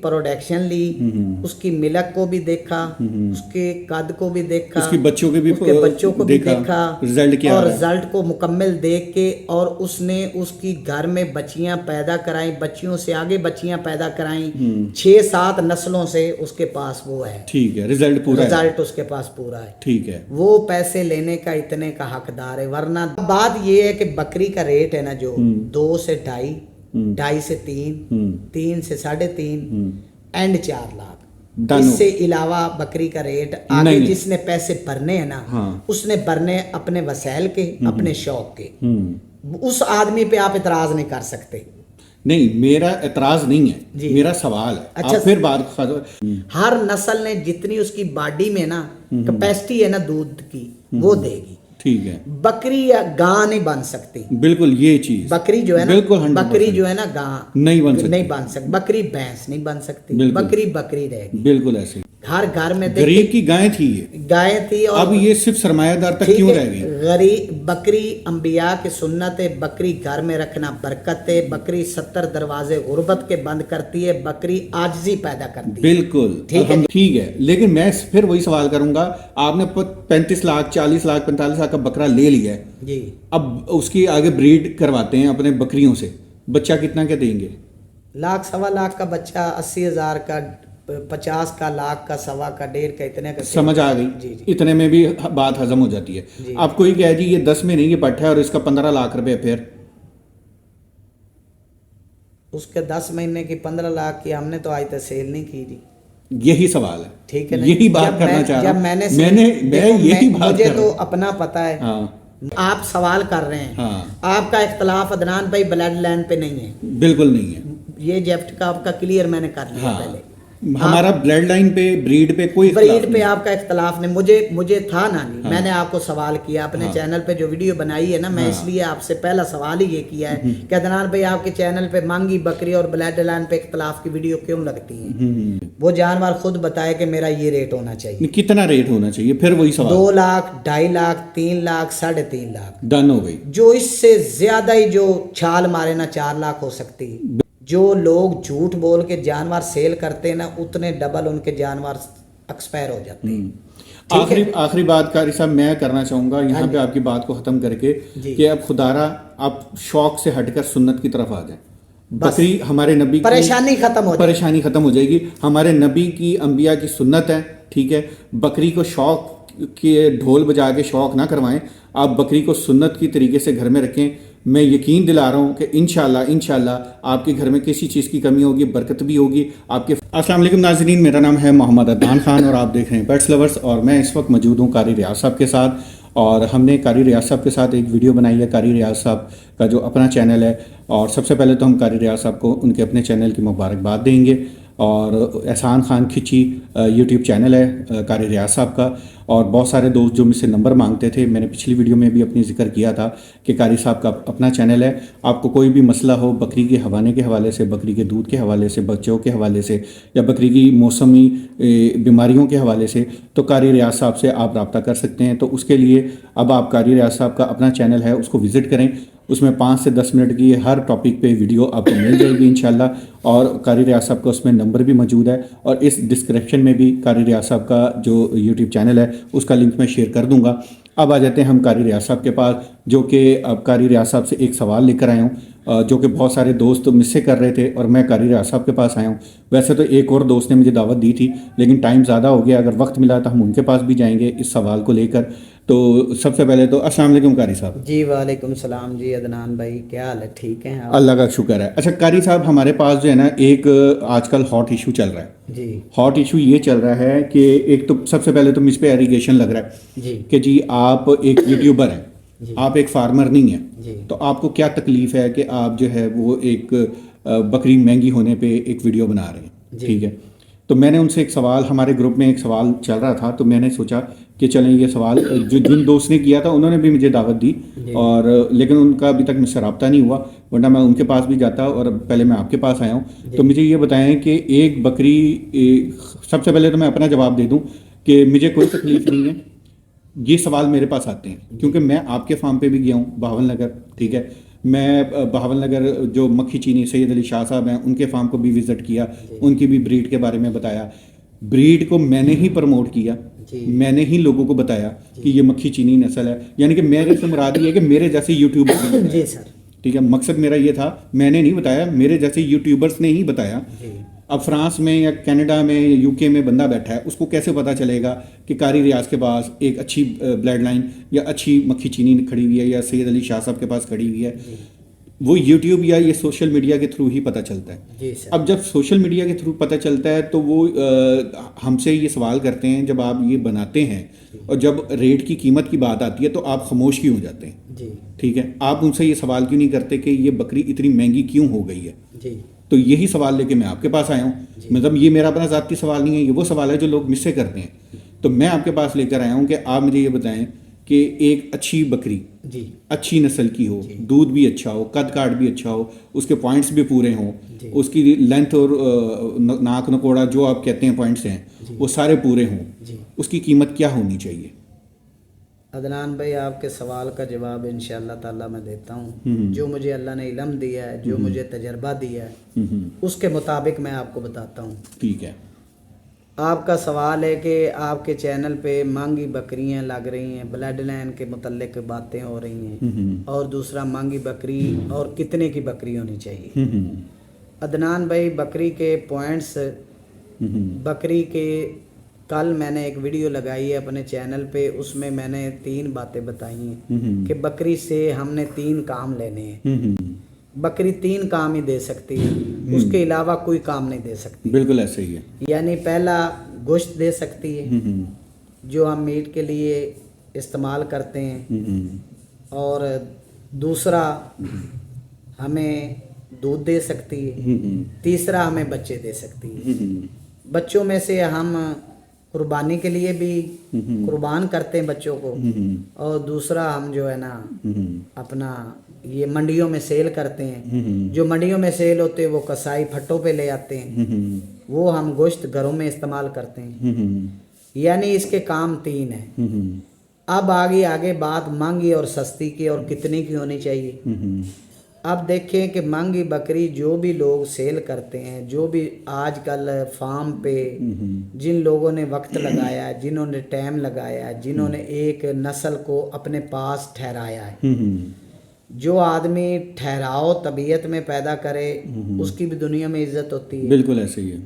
Production ली, उसकी milk को भी देखा, उसके कद को भी देखा, उसके बच्चों को भी देखा, रिजल्ट क्या, और रिजल्ट को मुकम्मल देख के, और उसने उसकी घर में बच्चियां पैदा कराई, बच्चियों से आगे बच्चियां पैदा कराई, 6-7 नस्लों से उसके पास वो है। ठीक है, रिजल्ट उसके पास पूरा है। ठीक है, वो पैसे लेने का इतने का हकदार है। वरना बात ये है कि बकरी का रेट है ना जो 2 से 2.5, 2.5 से 3, 3 से 3.5 एंड 4 लाख। इससे अलावा बकरी का रेट आगे जिसने पैसे भरने हैं ना, उसने भरने अपने वसैल के, अपने शौक के। उस आदमी पे आप इतराज नहीं कर सकते। नहीं, मेरा एतराज नहीं है, मेरा सवाल है। अच्छा, फिर बात, हर नस्ल ने जितनी उसकी बॉडी में ना कैपेसिटी है ना दूध की, वो देगी। ठीक है, बकरी या गां नहीं बन सकती। बिल्कुल, ये चीज बकरी जो है ना, बकरी जो है ना गां नहीं बन सकती। बकरी भैंस नहीं बन सकती, बकरी रहेगी। बिल्कुल ऐसे हर घर में गरीब की गाय थी और अब ये सिर्फ सरमायादार तक क्यों रह गई? गरीब बकरी अंबिया की सुन्नत है, बकरी घर में रखना बरकत है, बकरी 70 दरवाजे गुर्बत के बंद करती है, बकरी आजिज़ी पैदा करती है। बिल्कुल, ठीक है। लेकिन मैं फिर वही सवाल करूंगा, आपने 35 लाख 40 लाख 45 लाख का बकरा ले लिया है जी, अब उसकी आगे ब्रीड करवाते हैं अपने बकरियों से, बच्चा कितना क्या देंगे? 1 लाख 1.25 लाख का बच्चा, 80,000 का, 50 का, लाख का, 1.25 का, 1.5 का, इतने का समझ आ गई। जी। इतने में भी बात हजम हो जाती है। आप कोई कहे जी ये 10 में नहीं, ये पट्टा है और इसका 15 लाख रुपए, फिर उसके 10 महीने की 15 लाख की हमने तो आज तक सेल नहीं की जी। यही सवाल है, ठीक है, यही बात करना चाह रहा हूं। मुझे तो अपना पता है। आप सवाल कर रहे हैं, आपका इख्तलाफ अदनान भाई ब्लड लाइन पे नहीं है। बिल्कुल नहीं है, ये जेफ्ट का आपका क्लियर मैंने कर लिया पहले। हमारा ब्लड लाइन पे, ब्रीड पे कोई ब्रीड पे आपका इख्तलाफ नहीं। मुझे था ना जी, मैंने आपको सवाल किया अपने चैनल पे जो वीडियो बनाई है ना, मैं इसलिए आपसे पहला सवाल ही ये किया है कि अदनान भाई आपके चैनल पे मांगी बकरी और ब्लड लाइन पे इख्तलाफ की वीडियो क्यों लगती है? वो जानवर खुद बताए कि मेरा ये रेट होना चाहिए। कितना रेट होना चाहिए? फिर वही सवाल। 2 लाख, 2.5 लाख, 3 लाख, 3.5 लाख डन हो गई। जो इससे ज्यादा ही जो छाल मारे ना 4 लाख हो सकती है। जो लोग झूठ बोल के जानवर सेल करते हैं ना, उतने डबल उनके जानवर एक्सपायर हो जाते हैं। आखिरी बात कारी साहब मैं करना चाहूंगा यहाँ पे आपकी बात को खत्म करके कि अब खुदारा आप शौक से हटकर सुन्नत की तरफ आ जाए। बकरी हमारे नबी की परेशानी खत्म हो जाएगी। हमारे नबी की अंबिया की सुन्नत है, ठीक है। बकरी को शौक के ढोल बजा के शौक ना करवाएं, आप बकरी को सुन्नत की तरीके से घर में रखें। मैं यकीन दिला रहा हूँ कि इंशाल्लाह आपके घर में किसी चीज़ की कमी होगी, बरकत भी होगी आपके। अस्सलाम वालेकुम नाज़रीन, मेरा नाम है मोहम्मद अदनान खान और आप देख रहे हैं पेट्स लवर्स। और मैं इस वक्त मौजूद हूँ कारी रियाज साहब के साथ, और हमने कारी रियाज साहब के साथ एक वीडियो बनाई है। कारी रियाज साहब का जो अपना चैनल है, और सबसे पहले तो हम कारी रियाज साहब को उनके अपने चैनल की मुबारकबाद देंगे। और एहसान खान खिची यूट्यूब चैनल है कारी रियाज साहब का। और बहुत सारे दोस्त जो मुझसे नंबर मांगते थे, मैंने पिछली वीडियो में भी अपनी जिक्र किया था कि कारी साहब का अपना चैनल है। आपको कोई भी मसला हो बकरी के हवाने के हवाले से, बकरी के दूध के हवाले से, बच्चों के हवाले से, या बकरी की मौसमी बीमारियों के हवाले से, तो कारी रियाज साहब से आप रब्ता कर सकते हैं। तो उसके लिए अब आप कारी रियाज साहब का अपना चैनल है उसको विज़िट करें। उसमें 5 से 10 मिनट की हर टॉपिक पे वीडियो आपको मिल जाएगी इंशाल्लाह। और कारी रियाज साहब का उसमें नंबर भी मौजूद है, और इस डिस्क्रिप्शन में भी कारी रियाज साहब का जो यूट्यूब चैनल है उसका लिंक मैं शेयर कर दूंगा। अब आ जाते हैं हम कारी रियाज साहब के पास, जो कि अब कारी रियाज साहब से एक सवाल लेकर आया हूँ जो कि बहुत सारे दोस्त मुझसे कर रहे थे और मैं कारी रियाज साहब के पास आया हूँ। वैसे तो एक और दोस्त ने मुझे दावत दी थी, लेकिन टाइम ज़्यादा हो गया। अगर वक्त मिला तो हम उनके पास भी जाएंगे इस सवाल को लेकर। तो सबसे पहले तो अस्सलाम वालेकुम कारी साहब। जी वालेकुम सलाम जी अदनान भाई, क्या हाल है? ठीक है, अल्लाह का शुक्र है। अच्छा कारी साहब, हमारे पास जो है ना एक आजकल हॉट इशू चल रहा है जी। हॉट इशू ये चल रहा है कि एक तो सबसे पहले तो मुझ पे एलिगेशन लग रहा है जी कि जी आप एक यूट्यूबर हैं, आप एक फार्मर नहीं हैं, तो आपको क्या तकलीफ है कि आप जो है वो एक बकरी महंगी होने पे एक वीडियो बना रहे हैं, ठीक है। तो मैंने उनसे एक सवाल, हमारे ग्रुप में एक सवाल चल रहा था, तो मैंने सोचा कि चलें ये सवाल जो जिन दोस्त ने किया था उन्होंने भी मुझे दावत दी, और लेकिन उनका अभी तक मुझसे रब्ता नहीं हुआ, वरना मैं उनके पास भी जाता और पहले मैं आपके पास आया हूँ। तो मुझे ये बताएं कि एक बकरी, सबसे पहले तो मैं अपना जवाब दे दूँ कि मुझे कोई तकलीफ नहीं है। ये सवाल मेरे पास आते हैं क्योंकि मैं आपके फार्म पे भी गया हूँ, बावल नगर, ठीक है। मैं बहावल नगर जो मक्खी चीनी सैयद अली शाह साहब हैं उनके फार्म को भी विज़िट किया, उनकी भी ब्रीड के बारे में बताया। ब्रीड को मैंने ही प्रमोट किया, मैंने ही लोगों को बताया कि ये मक्खी चीनी नस्ल है। यानी कि मेरे से मुराद ये है कि मेरे जैसे यूट्यूबर जी सर, ठीक है, मकसद मेरा ये था, मैंने नहीं बताया, मेरे जैसे यूट्यूबर्स ने ही बताया। अब फ्रांस में या कनाडा में या यूके में बंदा बैठा है, उसको कैसे पता चलेगा कि कारी रियाज के पास एक अच्छी ब्लड लाइन या अच्छी मक्खी चीनी खड़ी हुई है या सैयद अली शाह साहब के पास खड़ी हुई है? वो यूट्यूब या ये सोशल मीडिया के थ्रू ही पता चलता है। जी सर। अब जब सोशल मीडिया के थ्रू पता चलता है तो वो हमसे ये सवाल करते हैं, जब आप ये बनाते हैं और जब रेट की कीमत की बात आती है तो आप खामोश क्यों हो जाते हैं? जी ठीक है, आप उनसे ये सवाल क्यों नहीं करते कि ये बकरी इतनी महंगी क्यों हो गई है? जी। तो यही सवाल लेके मैं आपके पास आया हूँ। मतलब ये मेरा अपना ज़ाती सवाल नहीं है, ये वो सवाल है जो लोग मुझसे करते हैं। तो मैं आपके पास लेकर आया हूँ कि आप मुझे ये बताएं कि एक अच्छी बकरी जी अच्छी नस्ल की हो, दूध भी अच्छा हो, कद काठ भी अच्छा हो, उसके पॉइंट्स भी पूरे हों, उसकी लेंथ और नाक नकोड़ा जो आप कहते हैं पॉइंट्स हैं वो सारे पूरे हों, उसकी कीमत क्या होनी चाहिए? अदनान भाई, आपके सवाल का जवाब इंशाअल्लाह ताला मैं देता हूँ। जो मुझे अल्लाह ने इल्म दिया है, जो मुझे तजर्बा दिया है, उसके मुताबिक मैं आपको बताता हूँ। ठीक है। आपका सवाल है कि आपके चैनल पे मांगी बकरियां लग रही हैं, ब्लड लाइन के मुतल्लिक बातें हो रही हैं, और दूसरा मांगी बकरी और कितने की बकरी होनी चाहिए। अदनान भाई, बकरी के पॉइंट्स, बकरी के कल मैंने एक वीडियो लगाई है अपने चैनल पे, उसमें मैंने 3 बातें बताई हैं कि बकरी से हमने 3 काम लेने हैं। बकरी 3 काम ही दे सकती है, उसके अलावा कोई काम नहीं दे सकती। बिल्कुल ऐसे ही है। यानी पहला गोश्त दे सकती है जो हम मीट के लिए इस्तेमाल करते हैं, और दूसरा हमें दूध दे सकती है, तीसरा हमें बच्चे दे सकती है। बच्चों में से हम कुर्बानी के लिए भी कुर्बान करते हैं बच्चों को, और दूसरा हम जो है ना अपना ये मंडियों में सेल करते हैं। जो मंडियों में सेल होते हैं वो कसाई फट्टों पे ले आते हैं, वो हम गोश्त घरों में इस्तेमाल करते हैं। यानी इसके काम 3 हैं। अब आगे बात महंगी और सस्ती की और कितने की होनी चाहिए। अब देखें कि महंगी बकरी जो भी लोग सेल करते हैं, जो भी आजकल फार्म पे जिन लोगों ने वक्त लगाया, जिन्होंने टाइम लगाया, जिन्होंने एक नस्ल को अपने पास ठहराया है, जो आदमी ठहराव तबीयत में पैदा करे उसकी भी दुनिया में इज्जत होती है। बिल्कुल ऐसे ही है।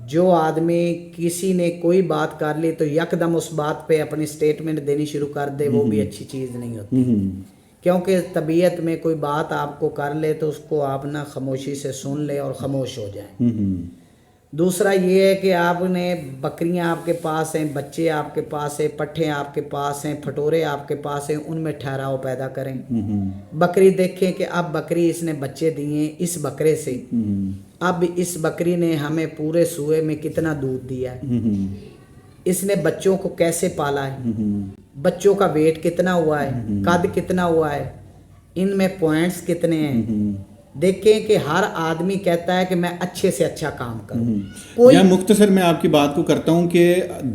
जो आदमी किसी ने कोई बात कर ली तो यकदम उस बात पे अपनी स्टेटमेंट देनी शुरू कर दे, वो भी अच्छी चीज़ नहीं होती। क्योंकि तबीयत में कोई बात आपको कर ले तो उसको आप ना खामोशी से सुन ले और ख़ामोश हो जाए। दूसरा ये है कि आपने बकरियां आपके पास हैं, बच्चे आपके पास हैं, पट्ठे आपके पास हैं, फटोरे आपके पास हैं, उनमें ठहराव पैदा करें। बकरी देखें कि अब बकरी इसने बच्चे दिए इस बकरे से, अब इस बकरी ने हमें पूरे सूए में कितना दूध दिया है, इसने बच्चों को कैसे पाला है, बच्चों का वेट कितना हुआ है, कद कितना हुआ है, इनमें पॉइंट्स कितने हैं। देखें कि हर आदमी कहता है कि मैं अच्छे से अच्छा काम करूं। कोई या मुख्तसर मैं आपकी बात को करता हूं कि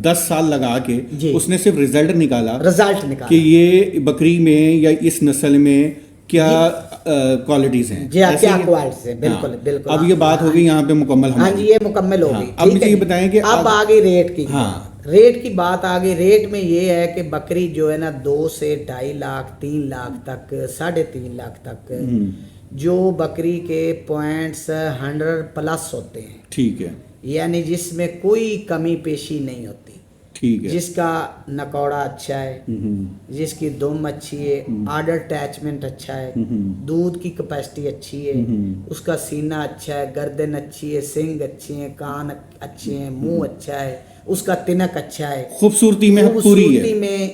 10 साल लगा के उसने सिर्फ रिजल्ट निकाला कि ये बकरी में या इस नस्ल में क्या क्वालिटीज हैं, जी हाँ, क्या क्वालिटीज हैं। बिल्कुल हाँ। बिल्कुल। अब ये बात हो गई यहाँ पे मुकम्मल। हाँ जी, ये मुकम्मल हो गई। अब मुझे ये बताएं कि अब आगे रेट की। हाँ, रेट की बात आगे। रेट में ये है कि बकरी जो है ना 2 से 2.5 लाख 3 लाख तक 3.5 लाख तक जो बकरी के पॉइंट्स 100+ होते हैं। ठीक है। यानी जिसमें कोई कमी पेशी नहीं होती। ठीक है। जिसका नकौड़ा अच्छा है, जिसकी दुम अच्छी है, आर्डर अटैचमेंट अच्छा है, दूध की कैपेसिटी अच्छी है, उसका सीना अच्छा है, गर्दन अच्छी है, सींग अच्छे हैं, कान अच्छे हैं, मुंह अच्छा है, उसका तिनक अच्छा है, खूबसूरती में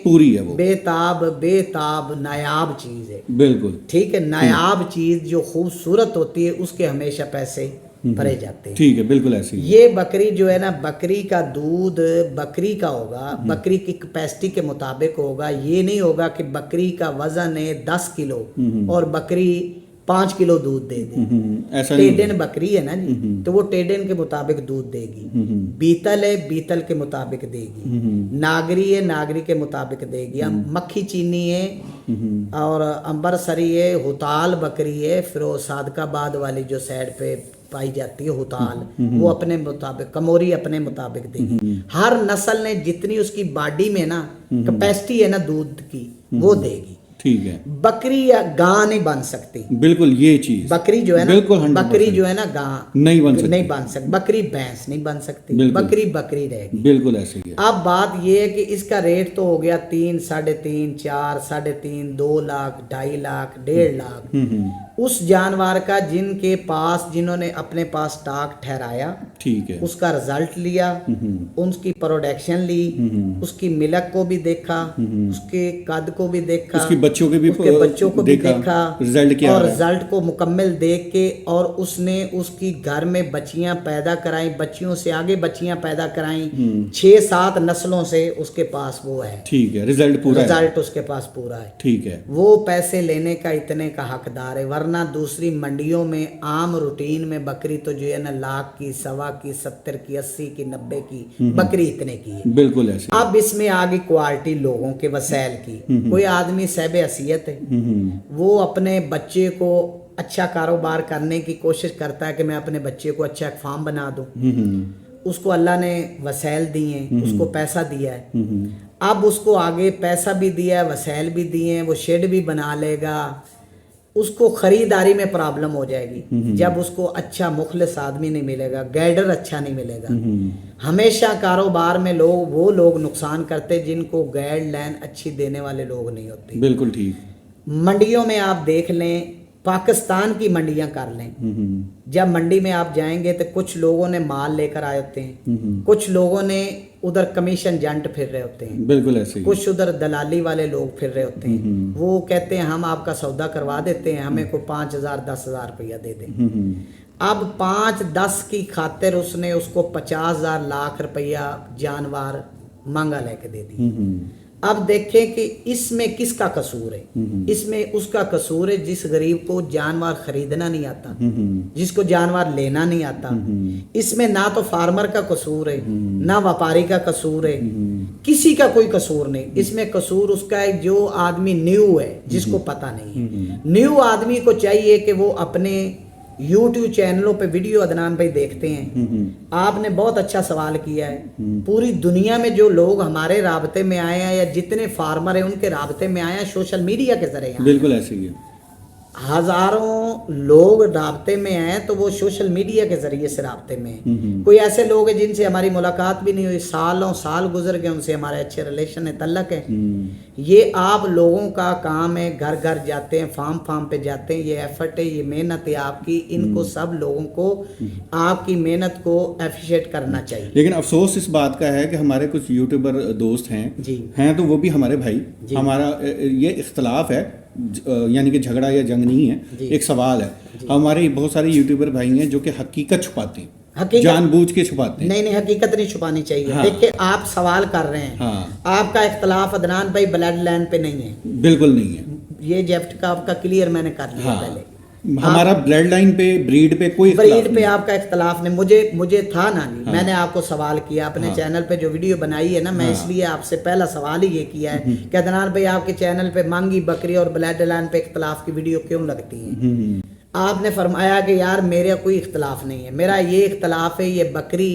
पूरी है वो बेताब नायाब चीज है। बिल्कुल ठीक है। नायाब चीज जो खूबसूरत होती है उसके हमेशा पैसे भरे जाते हैं। ठीक है, बिल्कुल ऐसे ही। ये बकरी जो है ना, बकरी का दूध बकरी का होगा, बकरी की कैपेसिटी के मुताबिक होगा। ये नहीं होगा कि बकरी का वजन है 10 किलो और बकरी 5 किलो दूध दे दे। ऐसा नहीं टेडन बकरी है ना जी, तो वो टेडन के मुताबिक दूध देगी। बीतल है, बीतल के मुताबिक देगी। नागरी है, नागरी के मुताबिक देगी। अब मक्खी चीनी है और अंबरसरी है, हुताल बकरी है, फिर वो सादकाबाद वाली जो साइड पे पाई जाती है हुताल, वो अपने मुताबिक, कमोरी अपने मुताबिक देगी। हर नस्ल ने जितनी उसकी बॉडी में ना कैपेसिटी है ना दूध की, वो देगी। ठीक है। बकरी या गां नहीं बन सकती। बिल्कुल ये चीज बकरी जो है ना, बिल्कुल 100% बकरी जो है ना गां नहीं बन सकती। नहीं बन सकती। बकरी भैंस नहीं बन सकती। बिल्कुल। बकरी बकरी रहेगी। बिल्कुल ऐसे ही है। अब बात ये है कि इसका रेट तो हो गया 3, 3.5, 4, 3.5, 2 लाख, 2.5 लाख, 1.5 लाख उस जानवर का जिनके पास, जिन्होंने अपने पास स्टॉक ठहराया, ठीक है, उसका रिजल्ट लिया, उसकी प्रोडक्शन ली, उसकी मिल्क को भी देखा, उसके कद को भी देखा, उसकी बच्चों के भी उसके बच्चों को भी देखा, रिजल्ट क्या और है? रिजल्ट को मुकम्मल देख के, और उसने उसकी घर में बच्चियां पैदा कराई, बच्चियों से आगे बच्चियां पैदा कराई, 6-7 नस्लों से उसके पास वो है। ठीक है, रिजल्ट पूरा है। रिजल्ट उसके पास पूरा है। ठीक है। वो पैसे लेने का इतने का हकदार है, वरना दूसरी मंडियों में आम रूटीन में बकरी तो जो है ना लाख की, 1.25 की, 70 की, 80 की, 90 की बकरी इतने की है। बिल्कुल ऐसे। अब इसमें आगे क्वालिटी लोगों के वसैल की। कोई आदमी सहब हसीयत है, वो अपने बच्चे को अच्छा कारोबार करने की कोशिश करता है कि मैं अपने बच्चे को अच्छा फार्म बना दूं। उसको अल्लाह ने वसैल दिए, उसको पैसा दिया है। अब उसको आगे पैसा भी दिया है, वसैल भी दिए हैं, वो शेड भी बना लेगा, उसको खरीदारी में प्रॉब्लम हो जाएगी जब उसको अच्छा मुखलिस आदमी नहीं मिलेगा, गाइडर अच्छा नहीं मिलेगा। हमेशा कारोबार में वो लोग नुकसान करते जिनको गाइडलाइन अच्छी देने वाले लोग नहीं होते। बिल्कुल ठीक। मंडियों में आप देख लें, पाकिस्तान की मंडियां कर लें, जब मंडी में आप जाएंगे तो कुछ लोगों ने माल लेकर आए होते हैं, कुछ लोगों ने उधर कमीशन जंट फिर रहे होते हैं, बिल्कुल ऐसे ही। कुछ उधर दलाली वाले लोग फिर रहे होते हैं। वो कहते हैं हम आपका सौदा करवा देते हैं, हमें को 5,000 10,000 रुपया दे दें। अब 5-10 की खातिर उसने उसको 50,000 लाख रुपया जानवर मांगा लेके दे दी। अब देखें कि इसमें किसका कसूर है। इसमें उसका कसूर है जिस गरीब को जानवर खरीदना नहीं आता, जिसको जानवर लेना नहीं आता। इसमें ना तो फार्मर का कसूर है, ना व्यापारी का कसूर है, किसी का कोई कसूर नहीं। इसमें कसूर उसका है जो आदमी न्यू है, जिसको पता नहीं है। न्यू आदमी को चाहिए कि वो अपने YouTube चैनलों पे वीडियो अदनान भाई देखते हैं। आपने बहुत अच्छा सवाल किया है। पूरी दुनिया में जो लोग हमारे राबते में आए हैं या जितने फार्मर हैं उनके राबते में आए हैं सोशल मीडिया के जरिए। बिल्कुल ऐसे ही है। हजारों लोग राबते में आए तो वो सोशल मीडिया के जरिए से राबते में हैं। कोई ऐसे लोग हैं जिनसे हमारी मुलाकात भी नहीं हुई, सालों साल गुजर गए, उनसे हमारे अच्छे रिलेशन है, तल्लक है। ये आप लोगों का काम है, घर घर जाते हैं, फार्म पे जाते हैं, ये एफर्ट है, ये मेहनत है आपकी। इनको सब लोगों को आपकी मेहनत को एप्रिशिएट करना चाहिए। लेकिन अफसोस इस बात का है कि हमारे कुछ यूट्यूबर दोस्त हैं तो वो भी हमारे भाई, हमारा ये इख्तलाफ है, यानी कि झगड़ा या जंग नहीं है, एक सवाल है। हमारे बहुत सारे यूट्यूबर भाई हैं जो कि हकीकत छुपाते हैं, जानबूझ के छुपाते हैं। नहीं, हकीकत नहीं छुपानी चाहिए। हाँ। देखिए आप सवाल कर रहे हैं। हाँ। आपका इख्तलाफ अदनान भाई ब्लड लाइन पे नहीं है, बिल्कुल नहीं है। ये जेफ्ट का आपका क्लियर मैंने कर लिया। हाँ। पहले हमारा ब्लड लाइन पे, ब्रीड पे कोई ब्रीड पे आपका इख्तलाफ नहीं। मुझे था ना जी। हाँ। मैंने आपको सवाल किया अपने चैनल पे जो वीडियो बनाई है ना, मैं इसलिए आपसे पहला सवाल ही ये किया है कि अदनान भाई आपके चैनल पे मांगी बकरी और ब्लड लाइन पे इख्तलाफ की वीडियो क्यों लगती है। आपने फरमाया कि यार मेरा कोई इख्तलाफ नहीं है, मेरा ये इख्तलाफ है, ये बकरी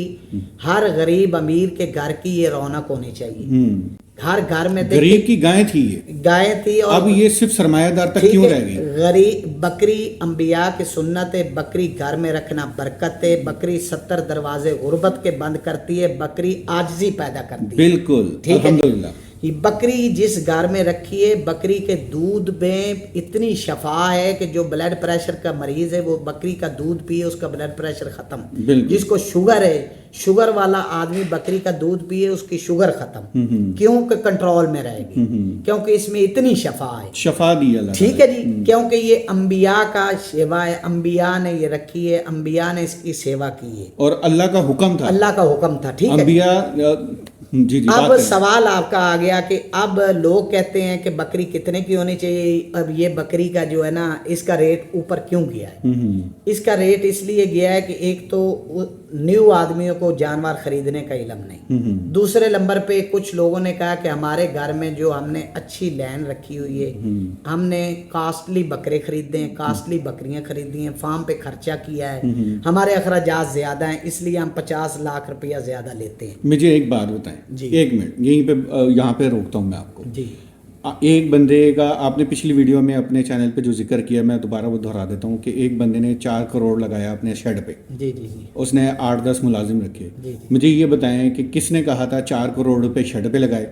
हर गरीब अमीर के घर की ये रौनक होनी चाहिए। हर घर में गरीब की गाय थी, ये गाय थी, और अब ये सिर्फ सरमायादार तक क्यों रह गई। गरीब बकरी अंबिया की सुन्नत है, बकरी घर में रखना बरकत है। बकरी 70 दरवाजे गुर्बत के बंद करती है, बकरी आजिज़ी पैदा करती है। बिल्कुल, अल्हम्दुलिल्लाह। ये बकरी जिस घर में रखी है, बकरी के दूध में इतनी शफा है कि जो ब्लड प्रेशर का मरीज है वो बकरी का दूध पिए, उसका ब्लड प्रेशर खत्म। जिसको शुगर है, शुगर वाला आदमी बकरी का दूध पिए, उसकी शुगर खत्म। क्योंकि कंट्रोल में रहेगी, क्योंकि इसमें इतनी शफा है, शफा दी अल्लाह। ठीक है जी, क्योंकि ये अंबिया का सेवा है, अंबिया ने ये रखी है, अंबिया ने इसकी सेवा की है, और अल्लाह का हुक्म था, अल्लाह का हुक्म था। ठीक है, अंबिया जी जी, बात अब करें। सवाल आपका आ गया कि अब लोग कहते हैं कि बकरी कितने की होनी चाहिए। अब ये बकरी का जो है ना, इसका रेट ऊपर क्यों गया है? इसका रेट इसलिए गया है कि एक तो न्यू आदमियों को जानवर खरीदने का इल्म नहीं, दूसरे नंबर पे कुछ लोगों ने कहा कि हमारे घर में जो हमने अच्छी लैंड रखी हुई है, हमने कास्टली बकरे खरीदे हैं, कास्टली बकरियां खरीदी हैं, फार्म पे खर्चा किया है, हमारे अखराजात ज्यादा हैं, इसलिए हम 50 लाख रुपया ज्यादा लेते हैं। मुझे एक बात बताएं जी। एक मिनट यहीं पे यहाँ पे रोकता हूँ मैं आपको। जी एक बंदे का आपने पिछली वीडियो में अपने चैनल पे जो जिक्र किया, मैं दोबारा वो दोहरा देता हूँ कि एक बंदे ने 4 करोड़ लगाया अपने शेड पे। जी जी जी उसने 8-10 मुलाजिम रखे। जी जी। मुझे ये बताएं कि किसने कहा था 4 करोड़ रुपए शेड पे लगाए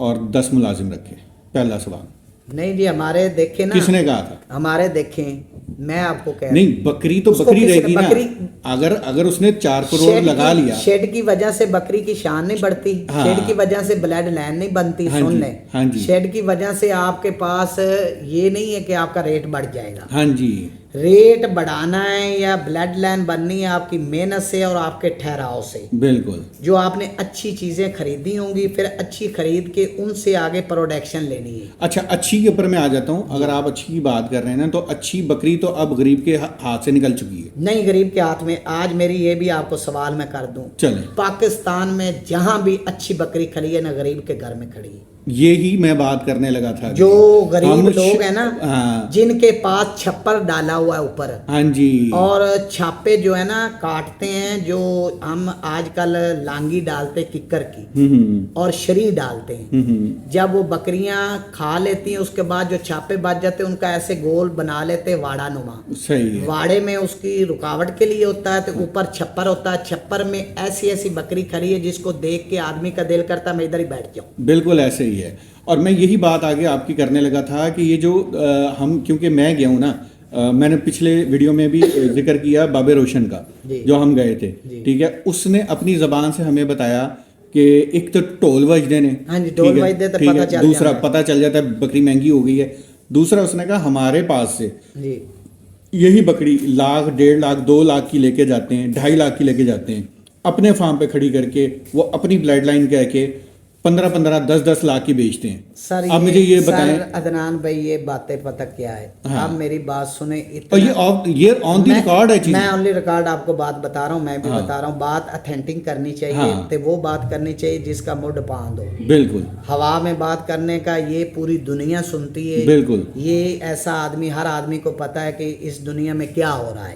और 10 मुलाजिम रखे? पहला सवाल। नहीं जी, हमारे देखे ना, किसने कहा था? हमारे देखें, मैं आपको कह नहीं, बकरी तो उसको बकरी किसी- रहेगी बकरी- ना। अगर उसने 4 करोड़ लगा लिया, शेड की वजह से बकरी की शान नहीं बढ़ती, हाँ। शेड की वजह से ब्लड लाइन नहीं बनती। हाँ सुन जी, लें, हाँ जी। शेड की वजह से आपके पास ये नहीं है कि आपका रेट बढ़ जाएगा। हाँ जी, रेट बढ़ाना है या ब्लड लाइन बननी है आपकी मेहनत से और आपके ठहराव से। बिल्कुल। जो आपने अच्छी चीजें खरीदी होंगी, फिर अच्छी खरीद के उनसे आगे प्रोडक्शन लेनी है। अच्छा, अच्छी के ऊपर मैं आ जाता हूँ। अगर आप अच्छी की बात कर रहे हैं ना, तो अच्छी बकरी तो अब गरीब के हाथ से निकल चुकी है। नहीं, गरीब के हाथ में। आज मेरी ये भी आपको सवाल मैं कर दूं, चलें, पाकिस्तान में जहां भी अच्छी बकरी खड़ी है ना, गरीब के घर में खड़ी है। ये ही मैं बात करने लगा था। जो गरीब हम लोग है ना, हाँ, जिनके पास छप्पर डाला हुआ है ऊपर, हाँ जी, और छापे जो है ना काटते हैं, जो हम आजकल लांगी डालते किक्कर की और शरी डालते हैं, जब वो बकरियां खा लेती हैं उसके बाद जो छापे बच जाते हैं उनका ऐसे गोल बना लेते हैं वाड़ा नुमा। सही है। वाड़े में उसकी रुकावट के लिए होता है, तो ऊपर छप्पर होता है, छप्पर में ऐसी ऐसी बकरी खड़ी है जिसको देख के आदमी का दिल करता है मैं इधर ही बैठ जाऊं। बिल्कुल ऐसे ही है। और मैं यही बात आगे आपकी करने लगा था कि ये जो हम, क्योंकि मैं गया हूँ ना, मैंने पिछले वीडियो में भी जिक्र किया बाबे रोशन का, जो हम गए थे, ठीक है। उसने अपनी जबान से हमें बताया कि एक तो ढोल बजते ने, हाँ जी, ढोल बजते तो पता चल दूसरा जाता है। पता चल जाता है बकरी महंगी हो गई है। दूसरा उसने कहा हमारे पास से जी यही बकरी 1 लाख, 1.5 लाख, 2 लाख की लेके जाते हैं, 2.5 लाख की लेके जाते हैं, अपने फार्म पे खड़ी करके वो अपनी ब्लड लाइन कह के 15-15, 10-10 लाख की बेचते हैं। सर, अब मुझे ये बताएं, सर अदनान भाई, ये बातें पता क्या है? हाँ। आप मेरी बात सुने। और ये ऑन द रिकॉर्ड है चीज़। मैं ऑनली रिकॉर्ड आपको बात बता रहा हूँ, मैं भी हाँ। बता रहा हूँ। बात अथेंटिक करनी चाहिए, हाँ। तो वो बात करनी चाहिए जिसका मुड बांध हो। बिल्कुल हवा में बात करने का ये पूरी दुनिया सुनती है। बिल्कुल। ये ऐसा आदमी, हर आदमी को पता है कि इस दुनिया में क्या हो रहा है,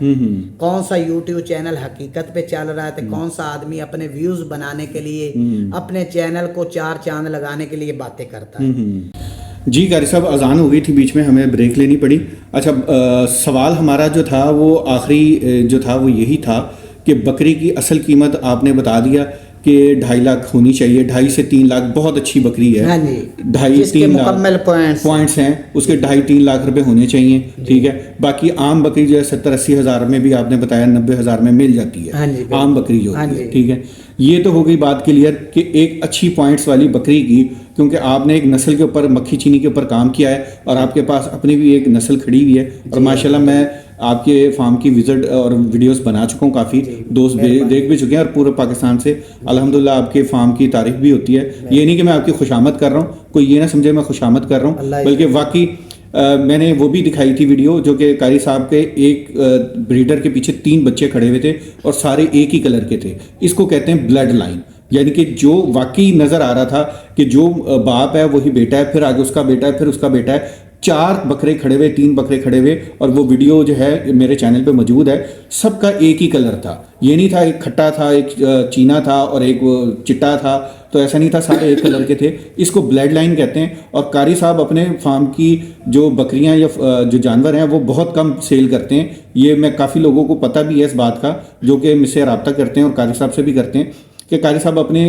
कौन सा यूट्यूब चैनल हकीकत पे चल रहा है, तो कौन सा आदमी अपने व्यूज बनाने के लिए अपने चैनल को 4 चांद लगाने के लिए बातें करता है। जी कारी साहब, अजान हो गई थी, बीच में हमें ब्रेक लेनी पड़ी। अच्छा, सवाल हमारा जो था वो आखिरी जो था वो यही था कि बकरी की असल कीमत आपने बता दिया कि 2.5 लाख होनी चाहिए। 2.5 से 3 लाख बहुत अच्छी बकरी है। हाँ जी, 2.5-3 लाख मुकम्मल पॉइंट्स हैं उसके, 2.5-3 लाख रुपए होने चाहिए, ठीक है। बाकी आम बकरी जो है 70-80 हज़ार में भी आपने बताया 90 हज़ार में मिल जाती है। हाँ जी, आम बकरी जो हाँ होती है, जी। ठीक है। ये तो हो गई बात क्लियर कि एक अच्छी पॉइंट्स वाली बकरी की, क्योंकि आपने एक नस्ल के ऊपर, मक्खी चीनी के ऊपर काम किया है और आपके पास अपनी भी एक नस्ल खड़ी हुई है। और माशाल्लाह मैं आपके फार्म की विजिट और वीडियोस बना चुका हूँ, काफ़ी दोस्त देख भी चुके हैं, और पूरे पाकिस्तान से अल्हम्दुलिल्लाह आपके फार्म की तारीफ भी होती है। ये नहीं कि मैं आपकी खुशामद कर रहा हूँ, कोई ये ना समझे मैं खुशामद कर रहा हूँ, बल्कि वाकई मैंने वो भी दिखाई थी वीडियो, जो कि कारी साहब के एक ब्रीडर के पीछे 3 बच्चे खड़े हुए थे और सारे एक ही कलर के थे। इसको कहते हैं ब्लड लाइन, यानी कि जो वाकई नज़र आ रहा था कि जो बाप है वही बेटा है, फिर आगे उसका बेटा है, फिर उसका बेटा है। 4 बकरे खड़े हुए, 3 बकरे खड़े हुए, और वो वीडियो जो है मेरे चैनल पे मौजूद है। सबका एक ही कलर था, ये नहीं था एक खट्टा था, एक चीना था और एक चिट्टा था, तो ऐसा नहीं था, सारे एक कलर के थे। इसको ब्लड लाइन कहते हैं। और कारी साहब अपने फार्म की जो बकरियां या जो जानवर हैं वो बहुत कम सेल करते हैं। ये मैं काफ़ी लोगों को पता भी है इस बात का, जो कि मुझसे रब्ता करते हैं और कारी साहब से भी करते हैं, कि कारी साहब अपने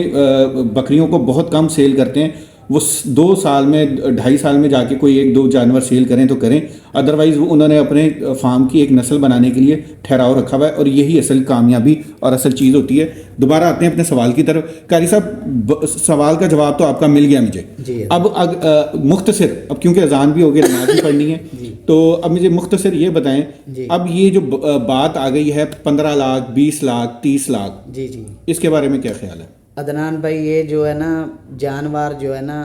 बकरियों को बहुत कम सेल करते हैं। वो 2 साल में, 2.5 साल में जाके कोई 1-2 जानवर सेल करें तो करें, अदरवाइज वो उन्होंने अपने फार्म की एक नस्ल बनाने के लिए ठहराव रखा हुआ है, और यही असल कामयाबी और असल चीज़ होती है। दोबारा आते हैं अपने सवाल की तरफ। कारी साहब, सवाल का जवाब तो आपका मिल गया मुझे। अब मुख्तसर, अब क्योंकि अजान भी हो गई, नमाज भी पढ़नी है, तो अब मुझे मुख्तसर ये बताएं, अब ये जो बात आ गई है 15 लाख, 20 लाख, 30 लाख, जी जी, इसके बारे में क्या ख्याल है? अदनान भाई, ये जो है ना जानवर जो है ना,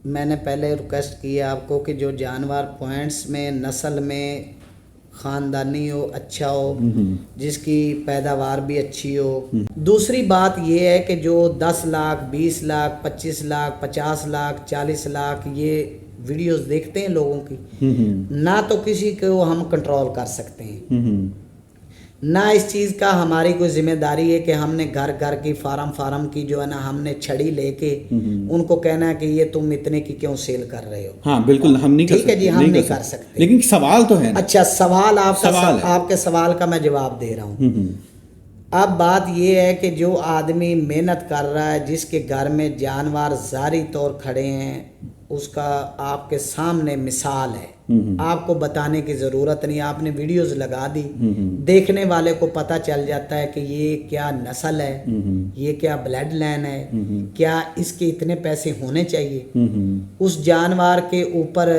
मैंने पहले रिक्वेस्ट किया आपको कि जो जानवर पॉइंट्स में, नस्ल में ख़ानदानी हो, अच्छा हो, जिसकी पैदावार भी अच्छी हो। दूसरी बात ये है कि जो 10 लाख 20 लाख 25 लाख 50 लाख 40 लाख ये वीडियोस देखते हैं लोगों की, ना तो किसी को हम कंट्रोल कर सकते हैं, ना इस चीज़ का हमारी कोई जिम्मेदारी है कि हमने घर घर की फार्म की जो है ना, हमने छड़ी लेके उनको कहना है कि ये तुम इतने की क्यों सेल कर रहे हो। हाँ बिल्कुल, हम नहीं कर ठीक है जी, हम नहीं कर सकते। लेकिन सवाल तो है ना। अच्छा, सवाल आपका सवाल है। आपके सवाल का मैं जवाब दे रहा हूँ। अब बात ये है कि जो आदमी मेहनत कर रहा है, जिसके घर में जानवर जारी तौर खड़े हैं, उसका आपके सामने मिसाल है, आपको बताने की ज़रूरत नहीं, आपने वीडियोस लगा दी, देखने वाले को पता चल जाता है कि ये क्या नस्ल है, ये क्या ब्लड लाइन है, क्या इसके इतने पैसे होने चाहिए। उस जानवर के ऊपर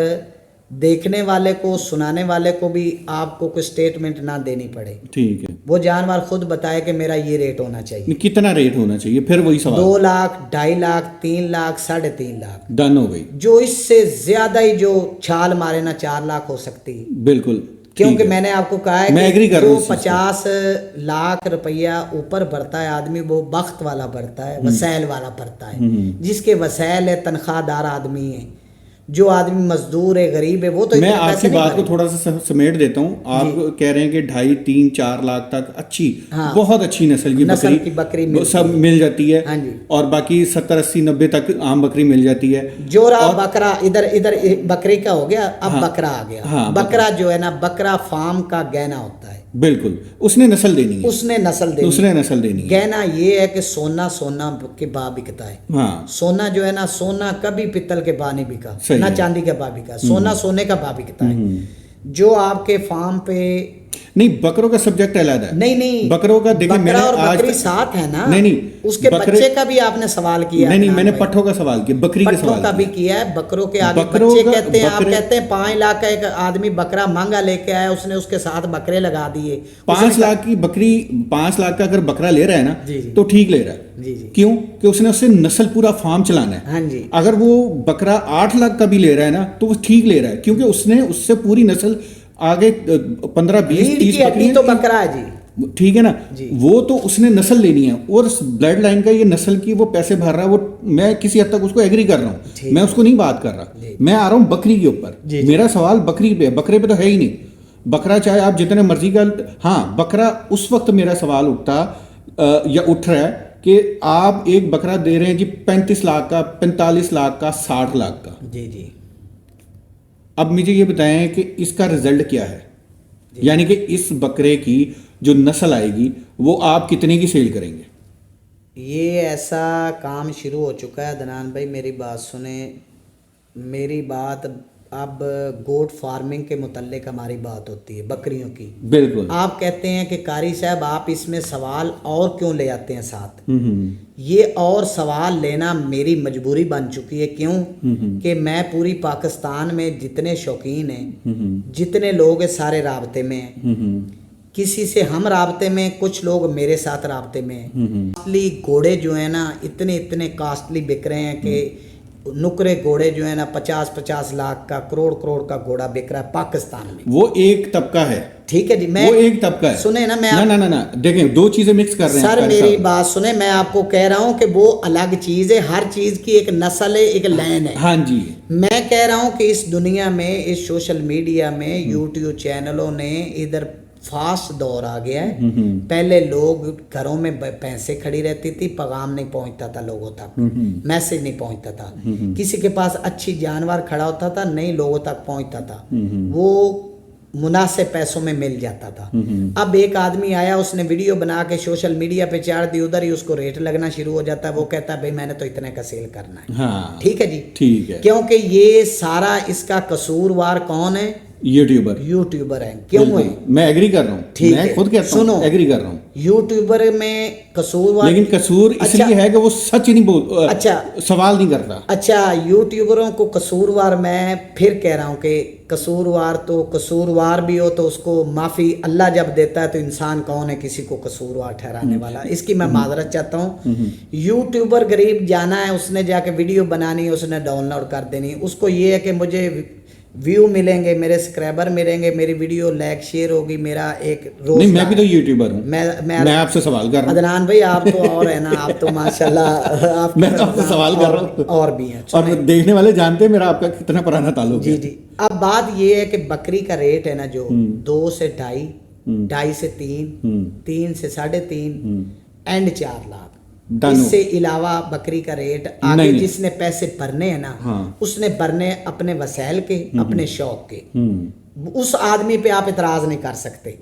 देखने वाले को, सुनाने वाले को भी आपको कोई स्टेटमेंट ना देनी पड़े। ठीक है, वो जानवर खुद बताए कि मेरा ये रेट होना चाहिए। कितना रेट होना चाहिए, फिर वही सवाल। 2 लाख 2.5 लाख 3 लाख 3.5 लाख डन हो गई। जो इससे ज्यादा ही जो छाल मारे ना 4 लाख हो सकती है। बिल्कुल, क्योंकि मैंने आपको कहा है मैं एग्री कि कर रहा जो हूं 50 लाख रुपया ऊपर भरता है आदमी, वो बख्त वाला भरता है, वसैल वाला भरता है। जिसके वसैल है, तनख्वाहदार आदमी है, जो आदमी मजदूर है, गरीब है, वो तो मैं आपकी बात को थोड़ा सा समेट देता हूँ। आप कह रहे हैं कि 2.5 3 4 लाख तक अच्छी, बहुत अच्छी नस्ल की बकरी सब मिल जाती है। हाँ जी। और बाकी 70 80 90 तक आम बकरी मिल जाती है। जोरा बकरा इधर बकरी का हो गया, अब बकरा आ गया। हाँ, बकरा जो है ना, बकरा फार्म का गहना होता है। बिल्कुल, उसने नस्ल देनी है, उसने नस्ल देनी है। गहना ये है कि सोना के भाव बिकता है। हाँ। सोना जो है ना, सोना कभी पित्तल के भाव नहीं बिका, ना चांदी के भाव बिका, सोना सोने का भाव बिकता है। जो आपके फार्म पे नहीं, बकरों का सब्जेक्ट अलग है। नहीं, बकरों का देखिए, बकरा और बकरी साथ है ना। नहीं, उसके बच्चे का भी आपने सवाल किया। नहीं, मैंने पट्ठों का सवाल किया, बकरी के सवाल का भी किया है। बकरों के आगे बच्चे कहते हैं, आप कहते हैं 5 लाख का एक आदमी बकरा महंगा लेके आया, उसने उसके साथ बकरे लगा दिए। 5 लाख की बकरी, 5 लाख का अगर बकरा ले रहा है ना, तो ठीक ले रहा है। जी। क्यों? कि उसने उससे नस्ल पूरा फार्म चलाना है। हाँ जी। अगर वो बकरा 8 लाख का भी ले रहा है ना, तो वो ठीक ले रहा है, क्योंकि उसने उससे पूरी नस्ल आगे 15 20 30 बकरी तो बकरा है जी, ठीक है ना जी। वो तो उसने नस्ल लेनी है, और ब्लड लाइन का ये नस्ल की वो पैसे भर रहा है। वो मैं किसी हद तक उसको एग्री कर रहा हूँ, मैं उसको नहीं बात कर रहा। मैं आ रहा हूँ बकरी के ऊपर। मेरा सवाल बकरी पे है, बकरे पे तो है ही नहीं। बकरा चाहे आप जितने मर्जी का, हाँ, बकरा उस वक्त मेरा सवाल उठता या उठ रहा है कि आप एक बकरा दे रहे हैं जी 35 लाख का, 45 लाख का, 60 लाख का। जी। अब मुझे ये बताएं कि इसका रिजल्ट क्या है, यानी कि इस बकरे की जो नस्ल आएगी वो आप कितने की सेल करेंगे? ये ऐसा काम शुरू हो चुका है अदनान भाई, मेरी बात सुने। मेरी बात, अब गोट फार्मिंग के मुतल्लिक हमारी बात होती है, बकरियों की। बिल्कुल। आप कहते हैं कि कारी साहब आप इसमें सवाल और क्यों ले आते हैं साथ? ये और सवाल लेना मेरी मजबूरी बन चुकी है। क्यों? कि मैं पूरी पाकिस्तान में जितने शौकीन हैं, जितने लोग हैं, सारे राब्ते में हैं। किसी से हम राब्ते में, कुछ लोग मेरे साथ राब्ते में हैं। कास्टली घोड़े जो है ना, इतने कास्टली बिक रहे हैं कि नुकरे घोड़े जो है ना 50-50 लाख का, करोड़ का घोड़ा बिक रहा है पाकिस्तान में। वो एक तबका है, ठीक है जी। मैं वो एक तबका है। सुने ना, मैं ना देखें, दो चीजें मिक्स कर रहे हैं। सर मेरी बात सुने, मैं आपको कह रहा हूँ कि वो अलग चीज है। हर चीज की एक नस्ल है, एक लाइन है। हाँ जी। मैं कह रहा हूँ कि इस दुनिया में, इस सोशल मीडिया में, यूट्यूब चैनलों ने इधर फास्ट दौर आ गया है। पहले लोग घरों में पैसे खड़ी रहती थी, पैगाम नहीं पहुंचता था लोगों तक, मैसेज नहीं पहुंचता था। किसी के पास अच्छी जानवर खड़ा होता था, नहीं लोगों तक पहुंचता था, वो मुनासिब पैसों में मिल जाता था। अब एक आदमी आया, उसने वीडियो बना के सोशल मीडिया पे चार दी, उधर ही उसको रेट लगना शुरू हो जाता है। वो कहता है भाई मैंने तो इतने का सेल करना है। हाँ, ठीक है जी, ठीक है। क्योंकि ये सारा इसका कसूरवार कौन है? यूट्यूबर हैं, क्यों बिल्कुल, हैं? मैं एग्री कर रहा हूँ, ठीक मैं है, खुद कहता हूँ, सुनो। एग्री कर रहा हूँ। यूट्यूबर में कसूरवार, लेकिन कसूर इसलिए अच्छा, है कि वो सच नहीं बोल, अच्छा, सवाल नहीं करता। अच्छा, यूट्यूबरों को कसूरवार मैं फिर कह रहा हूँ कि कसूरवार तो कसूरवार भी हो तो उसको माफ़ी अल्लाह जब देता है, तो इंसान कौन है किसी को कसूरवार ठहराने वाला। इसकी मैं माजरत चाहता हूँ। यूट्यूबर गरीब जाना है, उसने जाके वीडियो बनानी है, उसने डाउनलोड कर देनी, उसको ये है कि मुझे व्यू मिलेंगे, मेरे सब्सक्राइबर मिलेंगे, मेरी वीडियो लाइक शेयर होगी, मेरा एक रोज नहीं, मैं भी तो यूट्यूबर हूँ, मैं मैं आपसे सवाल कर रहा हूँ। अदनान भाई आप तो और है ना, आप तो माशाल्लाह आपकी मैं तो तरफ आपसे सवाल कर रहा हूँ, और भी हैं। और देखने वाले जानते हैं मेरा आपका कितना पुराना ताल्लुक जी है। जी। अब बात ये है कि बकरी का रेट है ना, जो 2 से 2.5, 2.5 से 3, 3 से 3.5 एंड 4 लाख। इससे अलावा बकरी का रेट आगे नहीं। जिसने पैसे भरने हैं ना, हाँ। उसने भरने अपने वसैल के, अपने शौक के। उस आदमी पे आप इतराज नहीं कर सकते।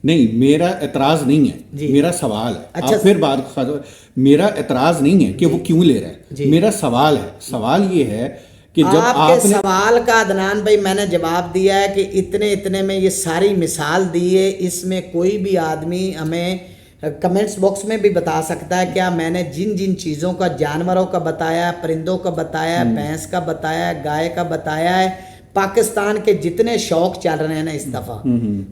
नहीं, मेरा एतराज नहीं है, जी। मेरा सवाल है। अच्छा, अब फिर बात, मेरा एतराज नहीं है कि वो क्यों ले रहा है, मेरा सवाल है। सवाल ये है कि जब आपके आपने सवाल का अदनान भाई मैंने जवाब दिया है कि इतने इतने में ये सारी मिसाल दी है। इसमें कोई भी आदमी हमें कमेंट्स बॉक्स में भी बता सकता है, क्या मैंने जिन जिन चीज़ों का, जानवरों का बताया, परिंदों का बताया, भैंस का बताया, गाय का बताया है, पाकिस्तान के जितने शौक चल रहे हैं ना इस दफ़ा,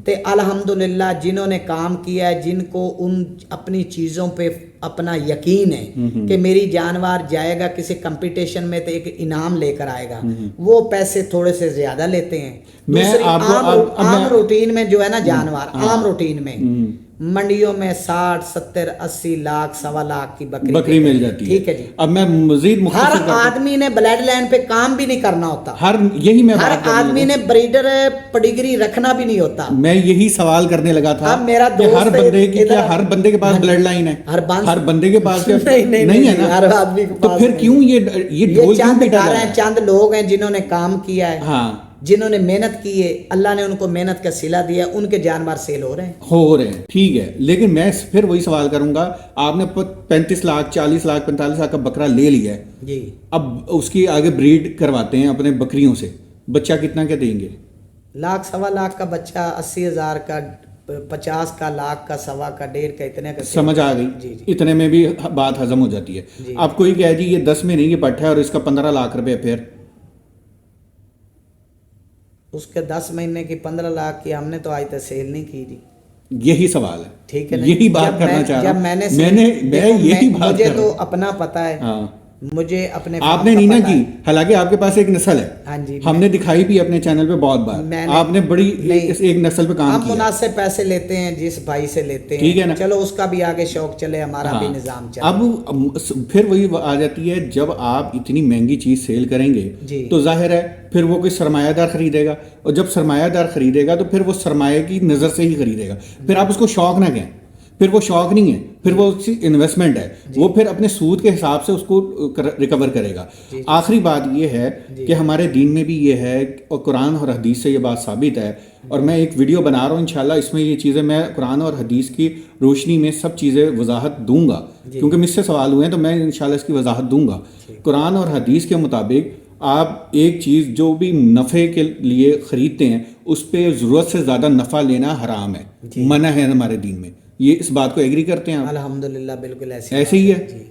तो अल्हम्दुलिल्लाह जिन्होंने काम किया है, जिनको उन अपनी चीज़ों पे अपना यकीन है कि मेरी जानवर जाएगा किसी कंपटीशन में तो एक इनाम लेकर आएगा, वो पैसे थोड़े से ज़्यादा लेते हैं। दूसरी आम रूटीन में जो है ना जानवर, आम रूटीन में मंडियों में 60, 70, 80 लाख, 1.25 लाख की बकरी मिल जाती है। ठीक है जी। अब मैं मजीद हर आदमी ने ब्लड लाइन पे काम भी नहीं करना होता, हर आदमी ने ब्रीडर पेडिग्री रखना भी नहीं होता। मैं यही सवाल करने लगा था। अब मेरा दोस्त हर बंदे की, क्या हर बंदे के पास ब्लड लाइन है? हर बंदे के पास नहीं है ना, हर आदमी के पास। तो फिर क्यों ये ढोल क्यों पिटा रहा है? चंद लोग हैं जिन्होंने काम किया है, हाँ, जिन्होंने मेहनत की है, अल्लाह ने उनको मेहनत का सिला दिया, उनके जानवर सेल हो रहे हैं। ठीक है। लेकिन मैं फिर वही सवाल करूंगा, आपने 35 लाख, 40 लाख, 45 लाख का बकरा ले लिया है जी, अब उसकी आगे ब्रीड करवाते हैं अपने बकरियों से, बच्चा कितना क्या देंगे? 1.5 लाख, 1.25 लाख का बच्चा, 80,000 का, 50 का, लाख का, 1.25 का, 1.5 का, इतने का समझ आ गई। जी जी। इतने में भी बात हजम हो जाती है। अब कोई कह जी ये 10 में नहीं, ये पट्टा है और इसका 15 लाख रुपए, फिर उसके 10 महीने की 15 लाख की हमने तो आज तक सेल नहीं की जी। यही सवाल है, ठीक है, यही बात करना चाह रहा हूं। मैं यही बात मुझे तो अपना पता है। हाँ, मुझे अपने आपने नहीं ना की, हालांकि आपके पास एक नस्ल है। हाँ जी, हमने दिखाई भी अपने चैनल पे बहुत बार, आपने बड़ी एक नस्ल पे काम किया। मुनासिब पैसे लेते हैं जिस भाई से लेते हैं, ठीक है ना, चलो उसका भी आगे शौक चले, हमारा भी निजाम चले। अब फिर वही आ जाती है, जब आप इतनी महंगी चीज सेल करेंगे तो जाहिर है फिर वो कोई सरमायादार खरीदेगा, और जब सरमायादार खरीदेगा तो फिर वो सरमाए की नजर से ही खरीदेगा। फिर आप उसको शौक ना कहें, फिर वो शौक नहीं है, फिर वो उसकी इन्वेस्टमेंट है, वो फिर अपने सूद के हिसाब से उसको रिकवर करेगा। आखिरी बात ये है कि हमारे दीन में भी ये है, और कुरान और हदीस से ये बात साबित है, और मैं एक वीडियो बना रहा हूँ इंशाल्लाह, इसमें ये चीज़ें मैं कुरान और हदीस की रोशनी में सब चीज़ें वजाहत दूंगा, क्योंकि मुझसे सवाल हुए हैं तो मैं इंशाल्लाह इसकी वजाहत दूंगा। कुरान और हदीस के मुताबिक आप एक चीज़ जो भी नफ़े के लिए ख़रीदते हैं उस पर ज़रूरत से ज़्यादा नफ़ा लेना हराम है, मना है हमारे दीन में। ये इस बात को एग्री करते हैं आप? अल्हम्दुलिल्लाह बिल्कुल ऐसे ही है।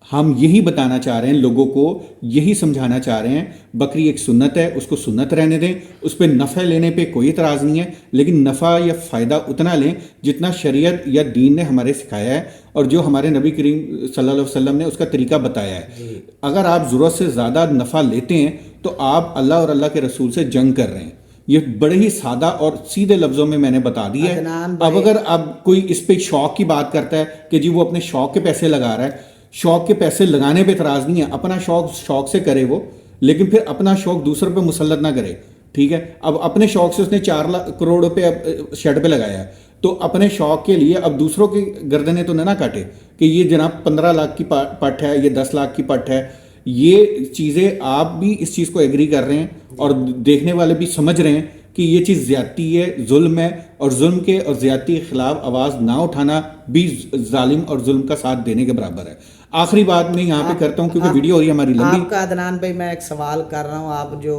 हम यही बताना चाह रहे हैं लोगों को, यही समझाना चाह रहे हैं, बकरी एक सुन्नत है, उसको सुन्नत रहने दें, उस पर नफ़ा लेने पे कोई इतराज़ नहीं है, लेकिन नफ़ा या फ़ायदा उतना लें जितना शरीयत या दीन ने हमारे सिखाया है और जो हमारे नबी करीम सल्लल्लाहु अलैहि वसल्लम ने उसका तरीका बताया है। अगर आप ज़रूरत से ज़्यादा नफ़ा लेते हैं तो आप अल्लाह और अल्लाह के रसूल से जंग कर रहे हैं। ये बड़े ही सादा और सीधे लफ्ज़ों में मैंने बता दिया है। अब अगर अब कोई इस पे शौक की बात करता है कि जी वो अपने शौक के पैसे लगा रहा है, शौक के पैसे लगाने पे इतराज़ नहीं है, अपना शौक से करे वो, लेकिन फिर अपना शौक दूसरों पे मुसल्लत ना करे। ठीक है, अब अपने शौक से उसने 4 करोड़ रुपए शेड पे लगाया है, तो अपने शौक के लिए अब दूसरों की गर्दनें तो ना काटे कि ये जनाब 15 लाख की पट है, ये 10 लाख की पट है। ये चीज़ें आप भी इस चीज़ को एग्री कर रहे हैं और देखने वाले भी समझ रहे हैं कि ये चीज़ ज़्यादती है, जुल्म है, और जुल्म के और ज़्यादती के खिलाफ आवाज़ ना उठाना भी जालिम और जुल्म का साथ देने के बराबर है। आखिरी बात मैं यहाँ पे करता हूँ क्योंकि वीडियो हो रही है हमारी लंबी। आपका अदनान भाई मैं एक सवाल कर रहा हूँ, आप जो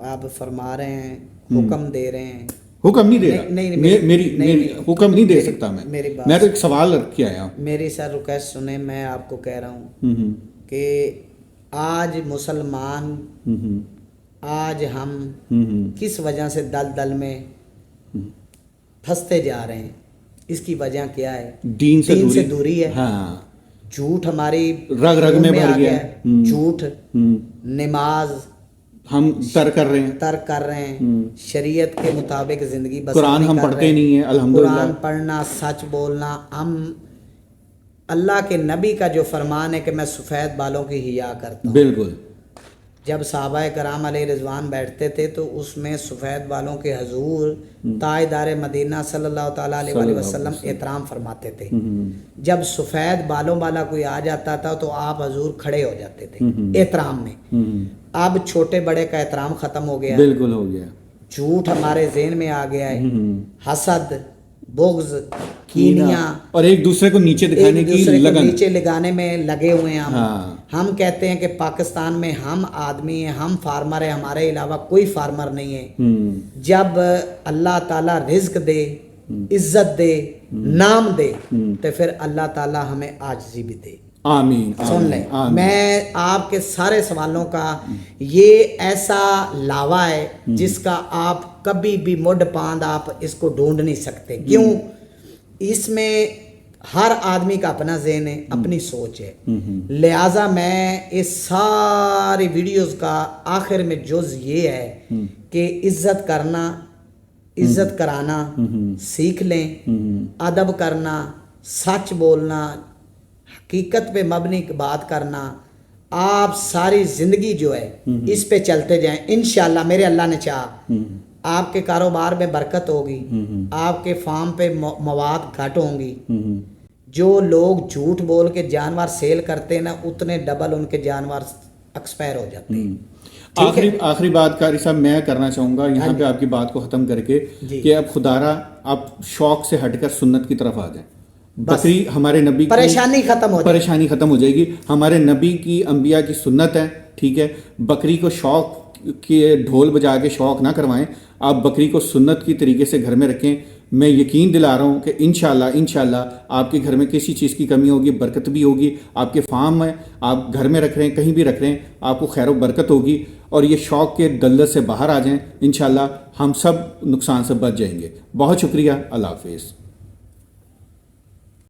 आप फरमा रहे हैं हुक्म दे रहे हैं। हुक्म नहीं दे रहा। नहीं, मेरी हुक्म नहीं दे सकता मैं। मेरी बात, मैं तो एक सवाल रख के आया हूँ। मेरी सर रिक्वेस्ट सुने, मैं आपको कह रहा हूँ हम्म, कि आज मुसलमान, आज हम किस वजह से दलदल में फंसते जा रहे हैं, इसकी वजह क्या है? दीन से दूरी है। हाँ, झूठ हमारी रग रग में भर आ गया है। झूठ, नमाज हम तर कर रहे हैं, तर्क कर रहे हैं, शरीयत के मुताबिक जिंदगी बसर कुरान हम पढ़ते नहीं है अल्हम्दुलिल्लाह। कुरान पढ़ना, सच बोलना, हम अल्लाह के नबी का जो फरमान है कि मैं सफ़ेद बालों की हिया करता हूँ। बिल्कुल। जब सहाबा कराम अलैहि रिजवान बैठते थे तो उसमें सफ़ेद बालों के हजूर ताजदार मदीना सल्लल्लाहु ताला अलैहि वसल्लम एहतराम फरमाते थे। जब सफ़ेद बालों वाला कोई आ जाता था तो आप हजूर खड़े हो जाते थे एहतराम में। अब छोटे बड़े का एहतराम ख़त्म हो गया, बिल्कुल हो गया। झूठ हमारे ज़हन में आ गया है, हसद, बुग़्ज़, कीनिया और एक दूसरे को नीचे दिखाने की लगन, नीचे लगाने में लगे हुए हैं हम। हाँ। हम कहते हैं कि पाकिस्तान में हम आदमी हैं, हम फार्मर हैं, हमारे अलावा कोई फार्मर नहीं है। जब अल्लाह ताला रिज्क दे, इज्जत दे, नाम दे, तो फिर अल्लाह ताला हमें आजिज़ी भी दे। आमीन। सुन लें, मैं आपके सारे सवालों का ये ऐसा लावा है जिसका आप कभी भी मुड पांद आप इसको ढूंढ नहीं सकते। क्यों? इसमें हर आदमी का अपना ज़हन है, अपनी सोच है। लिहाजा मैं इस सारी वीडियोस का आखिर में जुज़ ये है कि इज्जत करना, इज्जत कराना सीख लें, अदब करना, सच बोलना, हकीकत पे मबनी बात करना। आप सारी ज़िंदगी जो है इस पे चलते जाएं, इंशाल्लाह मेरे अल्लाह ने चाहा आपके कारोबार में बरकत होगी, आपके फार्म पे मवाद घट होंगी। जो लोग झूठ बोल के जानवर सेल करते हैं ना, उतने डबल उनके जानवर एक्सपायर हो जाते हैं। आखिरी बात कारी साहब मैं करना चाहूँगा यहाँ पे आपकी बात को ख़त्म करके कि अब खुदारा आप शौक से हटकर सुन्नत की तरफ आ जाएं। बकरी हमारे नबी की परेशानी ख़त्म हो जाएगी। हमारे नबी की अंबिया की सुन्नत है, ठीक है। बकरी को शौक के ढोल बजा के शौक ना करवाएं, आप बकरी को सुन्नत की तरीके से घर में रखें। मैं यकीन दिला रहा हूँ कि इंशाल्लाह आपके घर में किसी चीज़ की कमी होगी, बरकत भी होगी। आपके फार्म में आप घर में रख रहे हैं, कहीं भी रख रहे हैं, आपको खैर बरकत होगी और ये शौक के दलदल से बाहर आ जाएं। इंशाल्लाह हम सब नुकसान से बच जाएंगे। बहुत शुक्रिया। अल्लाह हाफिज़।